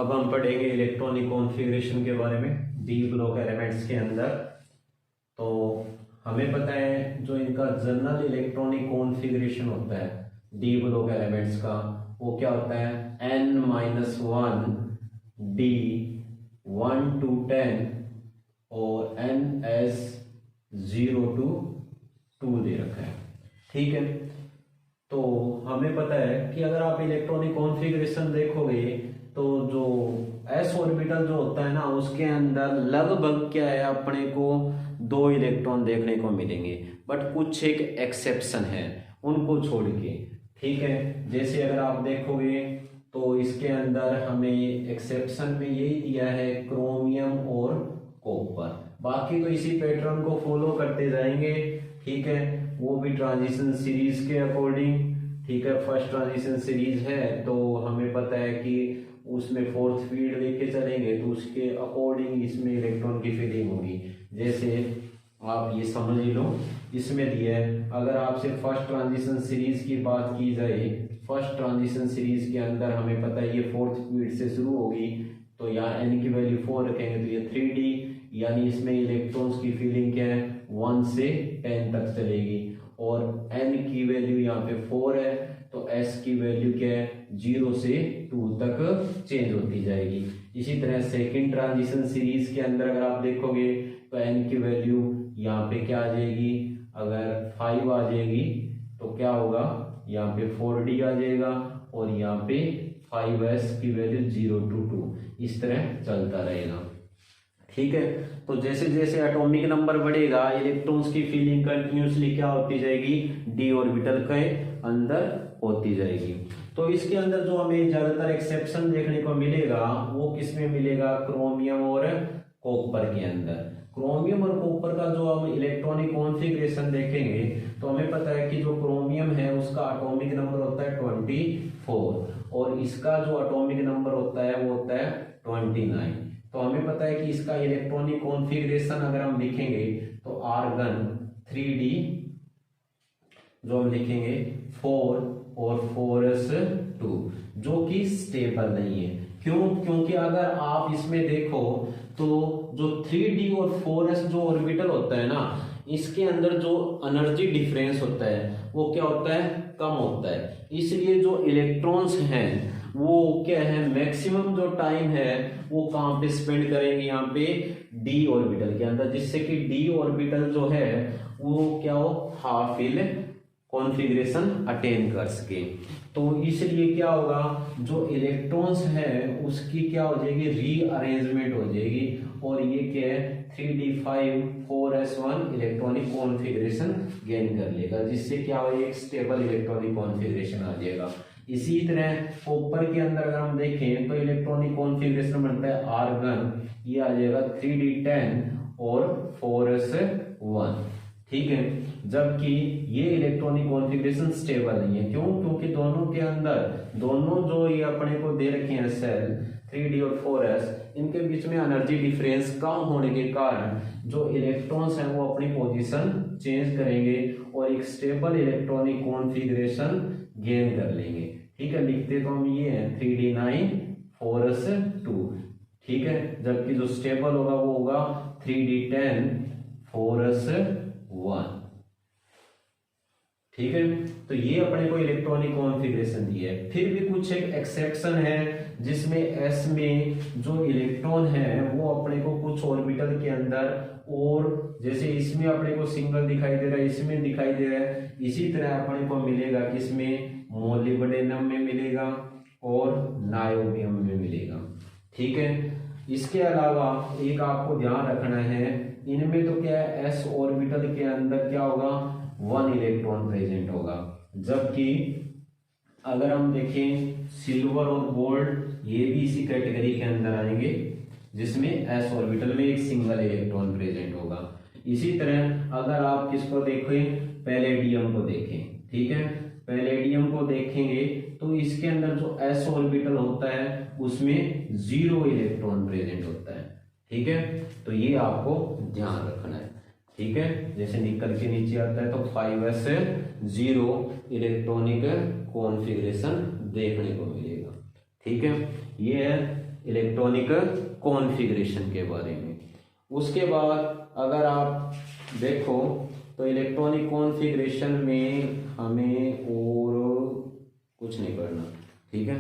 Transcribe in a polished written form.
अब हम पढ़ेंगे इलेक्ट्रॉनिक कॉन्फ़िगरेशन के बारे में डी ब्लॉक एलिमेंट्स के अंदर। तो हमें पता है जो इनका जनरल इलेक्ट्रॉनिक कॉन्फ़िगरेशन होता है डी ब्लॉक एलिमेंट्स का, वो क्या होता है n-1 डी 1 to 10 और ns 0 to 2 दे रखा है। ठीक है, तो हमें पता है कि अगर आप इलेक्ट्रॉनिक कॉन्फ़िगरेशन देखोगे तो जो s ऑर्बिटल जो होता है ना, उसके अंदर लगभग क्या है अपने को 2 इलेक्ट्रॉन देखने को मिलेंगे, बट कुछ एक एक्सेप्शन है उनको छोड़ के। ठीक है, जैसे अगर आप देखोगे तो इसके अंदर हमें एक्सेप्शन में यही दिया है क्रोमियम और कॉपर, बाकी तो इसी पैटर्न को फॉलो करते जाएंगे। ठीक है, वो भी ट्रांजिशन सीरीज के अकॉर्डिंग। ठीक है, फर्स्ट ट्रांजिशन सीरीज है तो हमें पता है कि उसमें फोर्थ फील्ड लेके चलेंगे तो उसके अकॉर्डिंग इसमें इलेक्ट्रॉन की फीलिंग होगी। जैसे आप ये समझ लो, इसमें दिया है अगर आपसे फर्स्ट ट्रांजिशन सीरीज की बात की जाए, फर्स्ट ट्रांजिशन सीरीज के अंदर हमें पता है ये फोर्थ फील्ड से शुरू होगी, तो यहाँ n की वैल्यू 4 रखेंगे तो ये 3d, यानी इसमें इलेक्ट्रॉन्स की फीलिंग क्या है 1 से 10 तक चलेगी, और n की वैल्यू यहाँ पे 4 है तो s की वैल्यू क्या है 0 से 2 तक चेंज होती जाएगी। इसी तरह सेकंड ट्रांजिशन सीरीज के अंदर अगर आप देखोगे तो n की वैल्यू यहाँ पे क्या आ जाएगी, अगर 5 आ जाएगी तो क्या होगा यहाँ पे 4d आ जाएगा, और यहाँ पे 5s की वैल्यू 0 to 2, इस तरह चलता रहेगा। ठीक है, तो जैसे जैसे एटॉमिक नंबर बढ़ेगा इलेक्ट्रॉन्स की फीलिंग कंटिन्यूसली क्या होती जाएगी डी ऑर्बिटल के अंदर होती जाएगी। तो इसके अंदर जो हमें ज्यादातर एक्सेप्शन देखने को मिलेगा वो किसमें मिलेगा, क्रोमियम और कॉपर के अंदर। क्रोमियम और कॉपर का जो हम इलेक्ट्रॉनिक कॉन्फ़िगरेशन देखेंगे तो हमें पता है कि जो क्रोमियम है उसका एटॉमिक नंबर होता है 24 और इसका जो एटॉमिक नंबर होता है वो होता है 29। तो हमें पता है कि इसका इलेक्ट्रॉनिक कॉन्फ़िगरेशन अगर हम लिखेंगे तो आर्गन 3d जो हम लिखेंगे 4 और 4s2, जो कि स्टेबल नहीं है। क्यों? क्योंकि अगर आप इसमें देखो तो जो 3d और 4s जो ऑर्बिटल होता है ना, इसके अंदर जो एनर्जी डिफरेंस होता है वो क्या होता है, कम होता है। इसलिए जो इलेक्ट्रॉन्स हैं वो क्या है, मैक्सिमम जो टाइम है वो कहाँ पे स्पेंड करेंगे, यहाँ पे डी ऑर्बिटल के अंदर, जिससे कि डी ऑर्बिटल जो है वो क्या हो, हाफ फिल कॉन्फ़िगरेशन अटेन कर सके। तो इसलिए क्या होगा, जो इलेक्ट्रॉन्स है उसकी क्या हो जाएगी, रीअरेंजमेंट हो जाएगी, और ये क्या है 3d5 4s1 electronic configuration gain कर लेगा, जिससे क्या हो एक स्टेबल इलेक्ट्रॉनिक कॉन्फ़िगरेशन आ जाएगा। इसी तरह कॉपर के अंदर अगर हम देखें तो इलेक्ट्रॉनिक कॉन्फ़िगरेशन बनता है आर्गन, ये आ जाएगा 3d10 और 4s1। ठीक है, जबकि ये इलेक्ट्रॉनिक कॉन्फ़िगरेशन स्टेबल नहीं है। क्यों? क्योंकि दोनों के अंदर दोनों जो ये अपने को दे रखे हैं सेल 3d और 4s, इनके बीच में एनर्जी डिफरेंस कम होने के कारण जो इलेक्ट्रॉन्स हैं वो अपनी पोजीशन चेंज करेंगे और एक स्टेबल इलेक्ट्रॉनिक कॉन्फ़िगरेशन गेन कर लेंगे। ठीक है, लिखते तो हम ये हैं 3d9 4s2। ठीक है, जबकि जो स्टेबल होगा वो होगा 3d10 4s1। ठीक है, तो ये अपने को इलेक्ट्रॉनिक कॉन्फ़िगरेशन दी है। फिर भी कुछ एक एक्सेप्शन है जिसमें s में जो इलेक्ट्रॉन है वो अपने को कुछ ऑर्बिटल के अंदर, और जैसे इसमें अपने को सिंगल दिखाई दे रहा है, इसमें दिखाई दे रहा है, इसी तरह अपने को मिलेगा किसमें, मोलिब्डेनम में मिलेगा और नायोबियम में मिलेगा। ठीक है, इसके अलावा एक आपको ध्यान रखना है, इनमें तो क्या है s ऑर्बिटल के अंदर क्या होगा 1 इलेक्ट्रॉन प्रेजेंट होगा, जबकि अगर हम देखें सिल्वर और गोल्ड ये भी इसी कैटेगरी के अंदर आएंगे, जिसमें s ऑर्बिटल में एक सिंगल इलेक्ट्रॉन प्रेजेंट होगा। इसी तरह अगर आप किसको देखें, पैलेडियम को देखें। ठीक है, पैलेडियम को देखेंगे तो इसके अंदर जो s ऑर्बिटल होता है उसमें 0 इलेक्ट्रॉन प्रेजेंट होता है। ठीक है, तो ये आपको ध्यान रखना है। ठीक है, जैसे निकल के नीचे आता है तो 5s0 इलेक्ट्रॉनिक कॉन्फ़िगरेशन देखने को मिलेगा। ठीक है, ये है इलेक्ट्रॉनिक कॉन्फ़िगरेशन के बारे में। उसके बाद अगर आप देखो तो इलेक्ट्रॉनिक कॉन्फ़िगरेशन में हमें और कुछ नहीं करना, ठीक है।